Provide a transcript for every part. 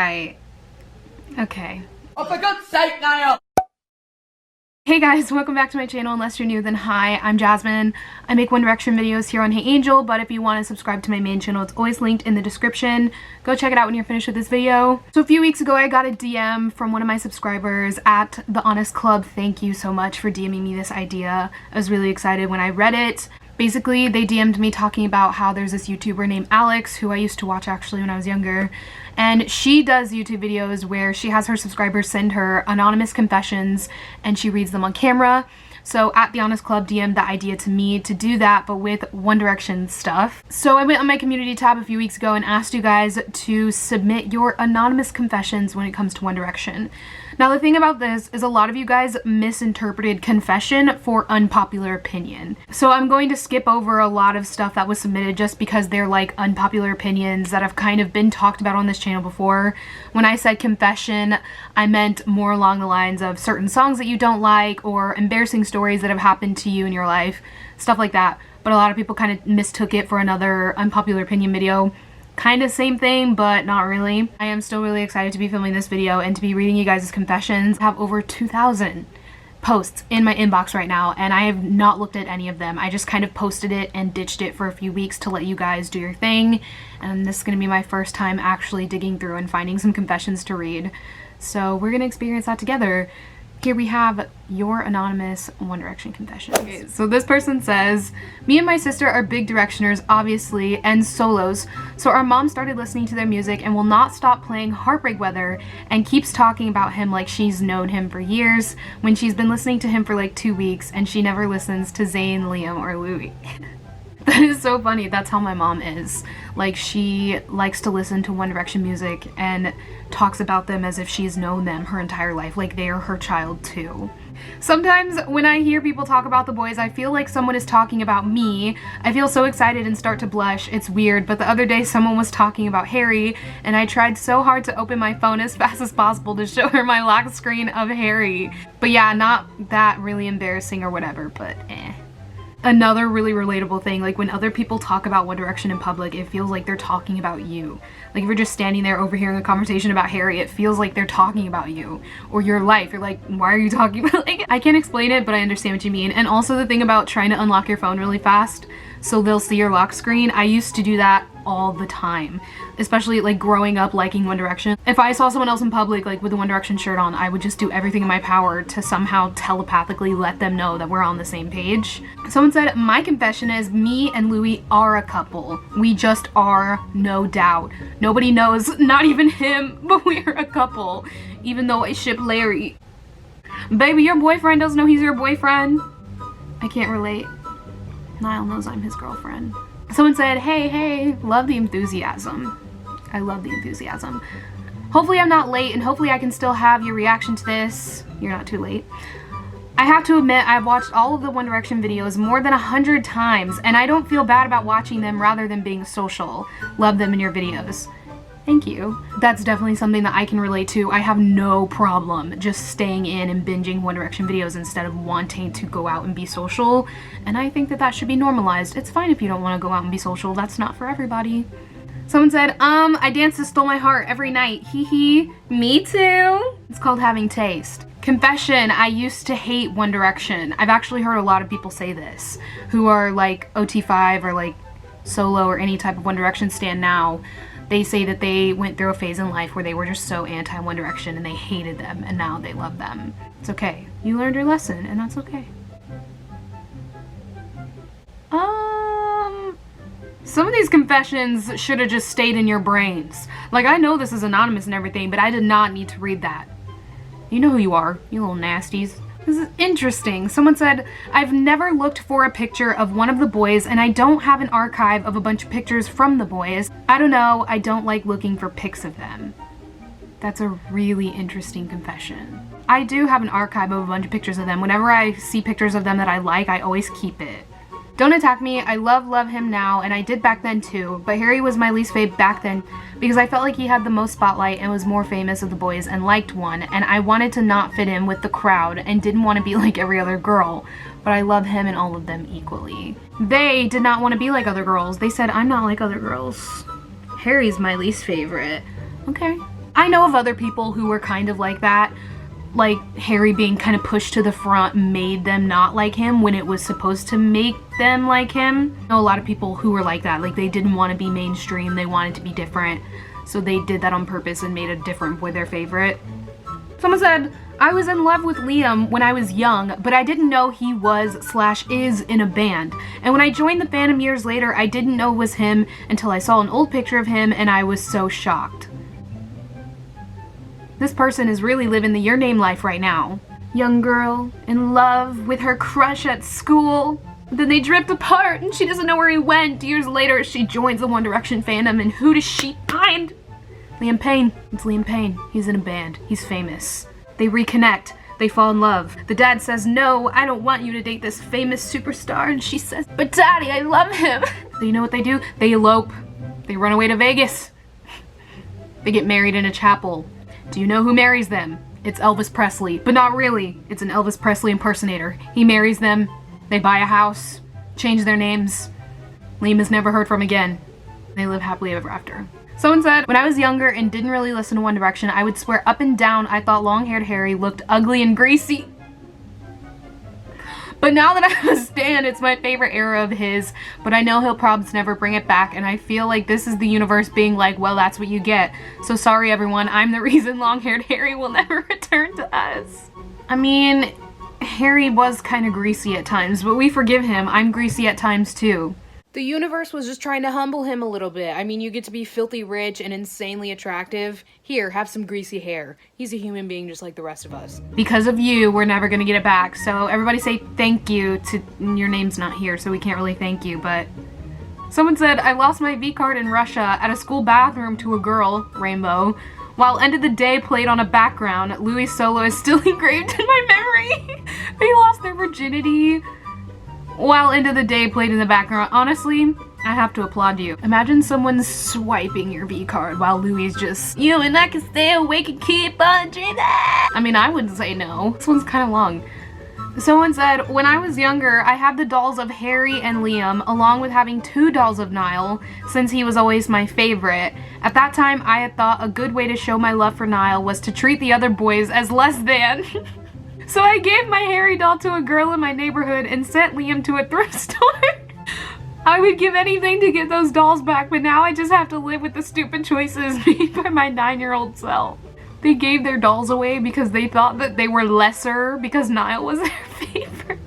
Alright. Okay. Oh, for God's sake, Niall! Hey guys, welcome back to my channel. Unless you're new, then hi, I'm Jasmine. I make One Direction videos here on Hey Angel, but if you want to subscribe to my main channel, it's always linked in the description. Go check it out when you're finished with this video. So a few weeks ago, I got a DM from one of my subscribers at The Honest Club. Thank you so much for DMing me this idea. I was really excited when I read it. Basically, they DM'd me talking about how there's this YouTuber named Alex, who I used to watch actually when I was younger, and she does YouTube videos where she has her subscribers send her anonymous confessions and she reads them on camera. So at The Honest Club DM'd the idea to me to do that, but with One Direction stuff. So I went on my community tab a few weeks ago and asked you guys to submit your anonymous confessions when it comes to One Direction. Now the thing about this is a lot of you guys misinterpreted confession for unpopular opinion. So I'm going to skip over a lot of stuff that was submitted just because they're like unpopular opinions that have kind of been talked about on this channel before. When I said confession, I meant more along the lines of certain songs that you don't like or embarrassing stories that have happened to you in your life, stuff like that. But a lot of people kind of mistook it for another unpopular opinion video. Kind of same thing, but not really. I am still really excited to be filming this video and to be reading you guys' confessions. I have over 2,000 posts in my inbox right now, and I have not looked at any of them. I just kind of posted it and ditched it for a few weeks to let you guys do your thing, and this is going to be my first time actually digging through and finding some confessions to read. So we're going to experience that together. Here we have your anonymous One Direction confessions. Okay, so this person says, me and my sister are big Directioners, obviously, and solos, so our mom started listening to their music and will not stop playing Heartbreak Weather and keeps talking about him like she's known him for years when she's been listening to him for like 2 weeks and she never listens to Zayn, Liam, or Louis. That is so funny. That's how my mom is. Like, she likes to listen to One Direction music and talks about them as if she's known them her entire life, like they are her child too. Sometimes when I hear people talk about the boys, I feel like someone is talking about me. I feel so excited and start to blush. It's weird, but the other day someone was talking about Harry, and I tried so hard to open my phone as fast as possible to show her my lock screen of Harry. But yeah, not that really embarrassing or whatever, but eh. Another really relatable thing, like when other people talk about One Direction in public, it feels like they're talking about you. Like if you're just standing there overhearing a conversation about Harry, it feels like they're talking about you or your life. You're like, why are you talking about, like, I can't explain it, but I understand what you mean. And also the thing about trying to unlock your phone really fast so they'll see your lock screen. I used to do that all the time, especially like growing up liking One Direction. If I saw someone else in public like with a One Direction shirt on, I would just do everything in my power to somehow telepathically let them know that we're on the same page. Someone said, my confession is me and Louis are a couple. We just are, no doubt. Nobody knows, not even him, but we're a couple, even though I ship Larry. Baby, your boyfriend doesn't know he's your boyfriend. I can't relate. Niall knows I'm his girlfriend. Someone said, hey, love the enthusiasm. I love the enthusiasm. Hopefully I'm not late and hopefully I can still have your reaction to this. You're not too late. I have to admit I've watched all of the One Direction videos more than 100 times and I don't feel bad about watching them rather than being social. Love them in your videos. Thank you. That's definitely something that I can relate to. I have no problem just staying in and binging One Direction videos instead of wanting to go out and be social. And I think that that should be normalized. It's fine if you don't want to go out and be social. That's not for everybody. Someone said, I dance to Stole My Heart every night. Hee hee. Me too. It's called having taste. Confession, I used to hate One Direction. I've actually heard a lot of people say this who are like OT5 or like solo or any type of One Direction stan now. They say that they went through a phase in life where they were just so anti-One Direction and they hated them and now they love them. It's okay. You learned your lesson and that's okay. Some of these confessions should have just stayed in your brains. Like, I know this is anonymous and everything, but I did not need to read that. You know who you are, you little nasties. This is interesting. Someone said, I've never looked for a picture of one of the boys and I don't have an archive of a bunch of pictures from the boys. I don't know, I don't like looking for pics of them. That's a really interesting confession. I do have an archive of a bunch of pictures of them. Whenever I see pictures of them that I like, I always keep it. Don't attack me, I love him now, and I did back then too, but Harry was my least fave back then because I felt like he had the most spotlight and was more famous of the boys and liked one, and I wanted to not fit in with the crowd and didn't want to be like every other girl, but I love him and all of them equally. They did not want to be like other girls. They said, I'm not like other girls. Harry's my least favorite. Okay. I know of other people who were kind of like that. Like, Harry being kind of pushed to the front made them not like him when it was supposed to make them like him. I know a lot of people who were like that. Like, they didn't want to be mainstream. They wanted to be different. So they did that on purpose and made a different boy their favorite. Someone said, I was in love with Liam when I was young, but I didn't know he was/is in a band. And when I joined the fandom years later, I didn't know it was him until I saw an old picture of him and I was so shocked. This person is really living the Your Name life right now. Young girl, in love with her crush at school. Then they drift apart and she doesn't know where he went. Years later, she joins the One Direction fandom and who does she find? Liam Payne. It's Liam Payne. He's in a band. He's famous. They reconnect. They fall in love. The dad says, no, I don't want you to date this famous superstar. And she says, but daddy, I love him. So you know what they do? They elope. They run away to Vegas. They get married in a chapel. Do you know who marries them? It's Elvis Presley. But not really. It's an Elvis Presley impersonator. He marries them. They buy a house. Change their names. Liam is never heard from again. They live happily ever after. Someone said, when I was younger and didn't really listen to One Direction, I would swear up and down I thought long-haired Harry looked ugly and greasy. But now that I'm a stan, it's my favorite era of his, but I know he'll probably never bring it back, and I feel like this is the universe being like, well, that's what you get. So sorry everyone, I'm the reason long-haired Harry will never return to us. I mean, Harry was kind of greasy at times, but we forgive him. I'm greasy at times too. The universe was just trying to humble him a little bit. I mean, you get to be filthy rich and insanely attractive. Here, have some greasy hair. He's a human being just like the rest of us. Because of you, we're never gonna get it back. So everybody say thank you to, your name's not here, so we can't really thank you, but. Someone said, I lost my V card in Russia at a school bathroom to a girl, Rainbow, while End of the Day played on a background. Louis' solo is still engraved in my memory. They lost their virginity while End of the Day played in the background. Honestly, I have to applaud you. Imagine someone swiping your V card while Louis is just, you and I can stay awake and keep on dreaming. I mean, I wouldn't say no. This one's kind of long. Someone said, when I was younger, I had the dolls of Harry and Liam, along with having 2 dolls of Niall, since he was always my favorite. At that time, I had thought a good way to show my love for Niall was to treat the other boys as less than. So I gave my Harry doll to a girl in my neighborhood and sent Liam to a thrift store. I would give anything to get those dolls back, but now I just have to live with the stupid choices made by my 9-year-old self. They gave their dolls away because they thought that they were lesser because Niall was their favorite.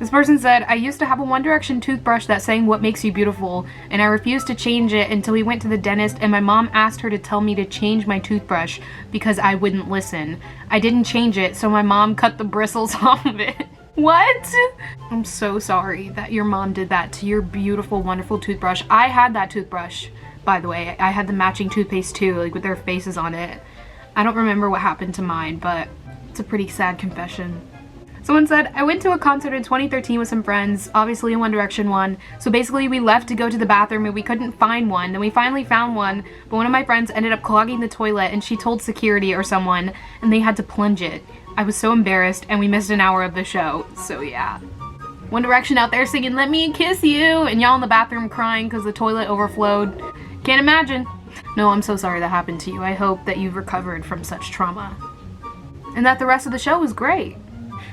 This person said, I used to have a One Direction toothbrush that sang What Makes You Beautiful, and I refused to change it until we went to the dentist and my mom asked her to tell me to change my toothbrush because I wouldn't listen. I didn't change it, so my mom cut the bristles off of it. What? I'm so sorry that your mom did that to your beautiful, wonderful toothbrush. I had that toothbrush, by the way. I had the matching toothpaste too, like with their faces on it. I don't remember what happened to mine, but it's a pretty sad confession. Someone said, I went to a concert in 2013 with some friends, obviously a One Direction one. So basically we left to go to the bathroom and we couldn't find one. Then we finally found one, but one of my friends ended up clogging the toilet and she told security or someone and they had to plunge it. I was so embarrassed and we missed an hour of the show, so yeah. One Direction out there singing, let me kiss you, and y'all in the bathroom crying because the toilet overflowed. Can't imagine. No, I'm so sorry that happened to you. I hope that you've recovered from such trauma. And that the rest of the show was great.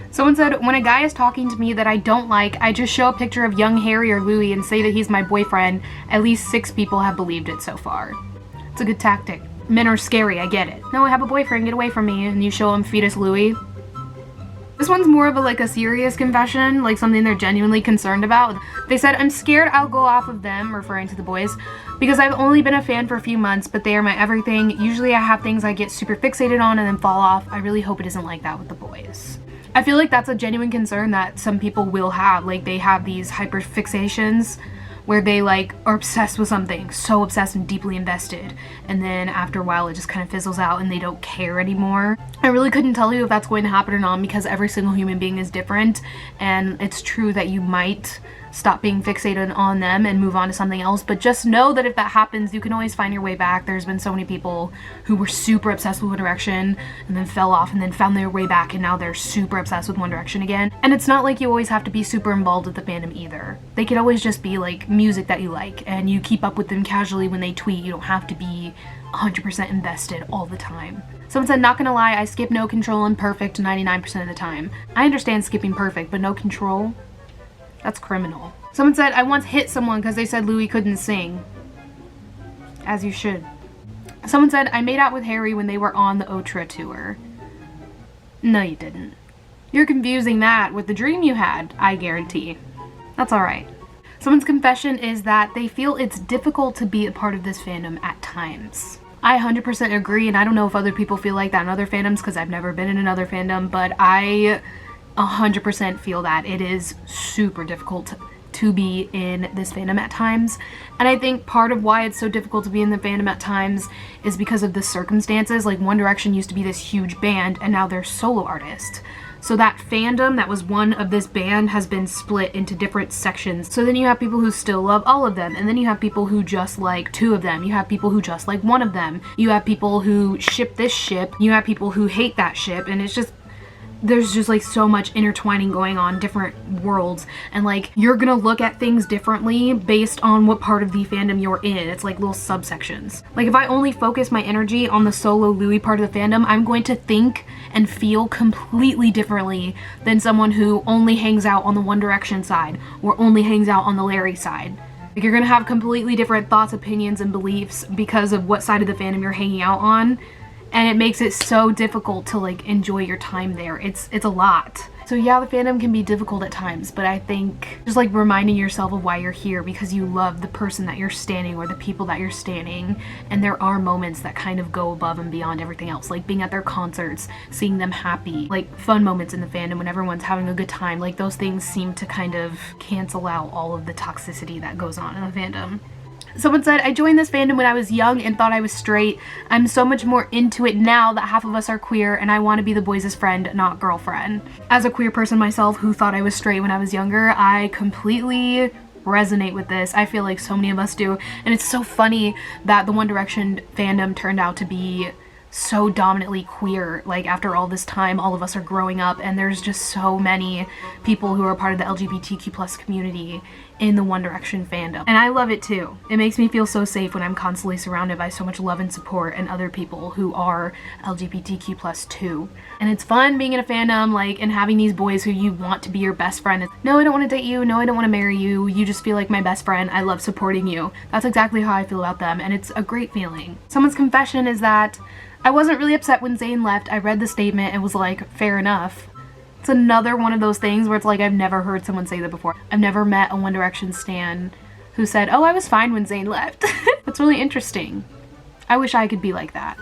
Someone said, when a guy is talking to me that I don't like, I just show a picture of young Harry or Louis and say that he's my boyfriend. At least 6 people have believed it so far. It's a good tactic. Men are scary, I get it. No, I have a boyfriend, get away from me, and you show him fetus Louis. This one's more of a serious confession, like something they're genuinely concerned about. They said, I'm scared I'll go off of them, referring to the boys, because I've only been a fan for a few months, but they are my everything. Usually I have things I get super fixated on and then fall off. I really hope it isn't like that with the boys. I feel like that's a genuine concern that some people will have. Like, they have these hyper fixations where they are obsessed with something, so obsessed and deeply invested, and then after a while it just kind of fizzles out and they don't care anymore. I really couldn't tell you if that's going to happen or not because every single human being is different, and it's true that you might stop being fixated on them and move on to something else. But just know that if that happens, you can always find your way back. There's been so many people who were super obsessed with One Direction and then fell off and then found their way back, and now they're super obsessed with One Direction again. And it's not like you always have to be super involved with the fandom either. They could always just be like music that you like and you keep up with them casually when they tweet. You don't have to be 100% invested all the time. Someone said, not gonna lie, I skip No Control and Perfect 99% of the time. I understand skipping Perfect, but No Control? That's criminal. Someone said, I once hit someone because they said Louis couldn't sing. As you should. Someone said, I made out with Harry when they were on the Otra tour. No, you didn't. You're confusing that with the dream you had, I guarantee. That's alright. Someone's confession is that they feel it's difficult to be a part of this fandom at times. I 100% agree, and I don't know if other people feel like that in other fandoms because I've never been in another fandom, but I 100% feel that it is super difficult to be in this fandom at times. And I think part of why it's so difficult to be in the fandom at times is because of the circumstances. Like, One Direction used to be this huge band and now they're solo artists. So that fandom that was one of this band has been split into different sections. So then you have people who still love all of them, and then you have people who just like two of them. You have people who just like one of them. You have people who ship this ship. You have people who hate that ship, and it's just, there's just like so much intertwining going on, different worlds, and like you're gonna look at things differently based on what part of the fandom you're in. It's like little subsections. Like if I only focus my energy on the solo Louis part of the fandom, I'm going to think and feel completely differently than someone who only hangs out on the One Direction side or only hangs out on the Larry side. Like, you're gonna have completely different thoughts, opinions, and beliefs because of what side of the fandom you're hanging out on. And it makes it so difficult to like enjoy your time there. It's a lot. So yeah, the fandom can be difficult at times, but I think just like reminding yourself of why you're here, because you love the person that you're standing or the people that you're standing, and there are moments that kind of go above and beyond everything else, like being at their concerts, seeing them happy, like fun moments in the fandom when everyone's having a good time. Like, those things seem to kind of cancel out all of the toxicity that goes on in the fandom. Someone said, I joined this fandom when I was young and thought I was straight. I'm so much more into it now that half of us are queer, and I want to be the boys' friend, not girlfriend. As a queer person myself who thought I was straight when I was younger, I completely resonate with this. I feel like so many of us do. And it's so funny that the One Direction fandom turned out to be so dominantly queer. Like, after all this time, all of us are growing up, and there's just so many people who are part of the LGBTQ+ community in the One Direction fandom. And I love it too. It makes me feel so safe when I'm constantly surrounded by so much love and support and other people who are LGBTQ+ too. And it's fun being in a fandom, like, and having these boys who you want to be your best friend. No, I don't want to date you. No, I don't want to marry you. You just feel like my best friend. I love supporting you. That's exactly how I feel about them, and it's a great feeling. Someone's confession is that I wasn't really upset when Zayn left. I read the statement and was like, fair enough. It's another one of those things where it's like, I've never heard someone say that before. I've never met a One Direction stan who said, oh, I was fine when Zayn left. That's really interesting. I wish I could be like that.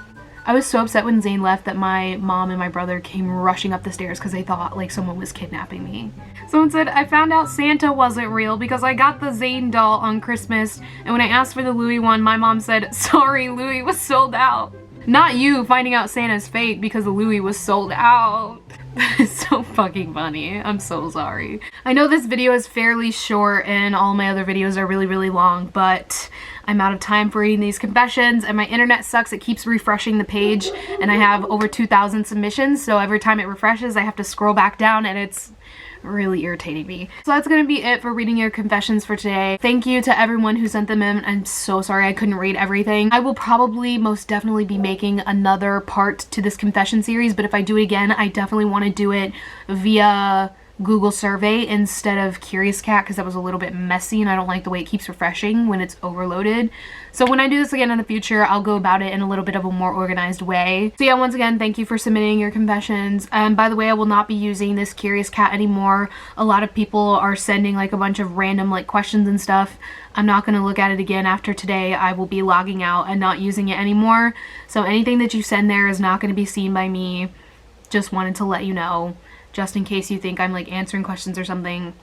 I was so upset when Zayn left that my mom and my brother came rushing up the stairs because they thought like someone was kidnapping me. Someone said, I found out Santa wasn't real because I got the Zayn doll on Christmas, and when I asked for the Louis one, my mom said, sorry, Louis was sold out. Not you finding out Santa's fake because the Louis was sold out. That is so fucking funny. I'm so sorry. I know this video is fairly short and all my other videos are really, really long, but I'm out of time for reading these confessions and my internet sucks. It keeps refreshing the page and I have over 2,000 submissions, so every time it refreshes I have to scroll back down and it's really irritating me. So that's gonna be it for reading your confessions for today. Thank you to everyone who sent them in. I'm so sorry I couldn't read everything. I will probably most definitely be making another part to this confession series, but if I do it again, I definitely want to do it via Google survey instead of Curious Cat because that was a little bit messy and I don't like the way it keeps refreshing when it's overloaded. So when I do this again in the future, I'll go about it in a little bit of a more organized way. So yeah, once again, thank you for submitting your confessions. And by the way, I will not be using this Curious Cat anymore. A lot of people are sending like a bunch of random like questions and stuff. I'm not going to look at it again after today. I will be logging out and not using it anymore. So anything that you send there is not going to be seen by me. Just wanted to let you know, just in case you think I'm like answering questions or something.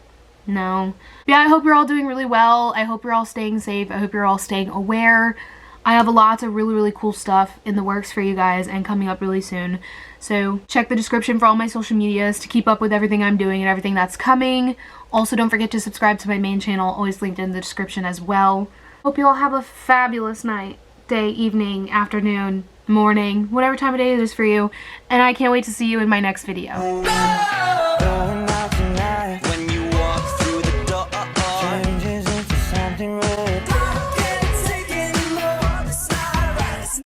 No. Yeah, I hope you're all doing really well. I hope you're all staying safe. I hope you're all staying aware. I have lots of really cool stuff in the works for you guys and coming up really soon. So check the description for all my social medias to keep up with everything I'm doing and everything that's coming. Also, don't forget to subscribe to my main channel, always linked in the description as well. Hope you all have a fabulous night, day, evening, afternoon, morning, whatever time of day it is for you. And I can't wait to see you in my next video.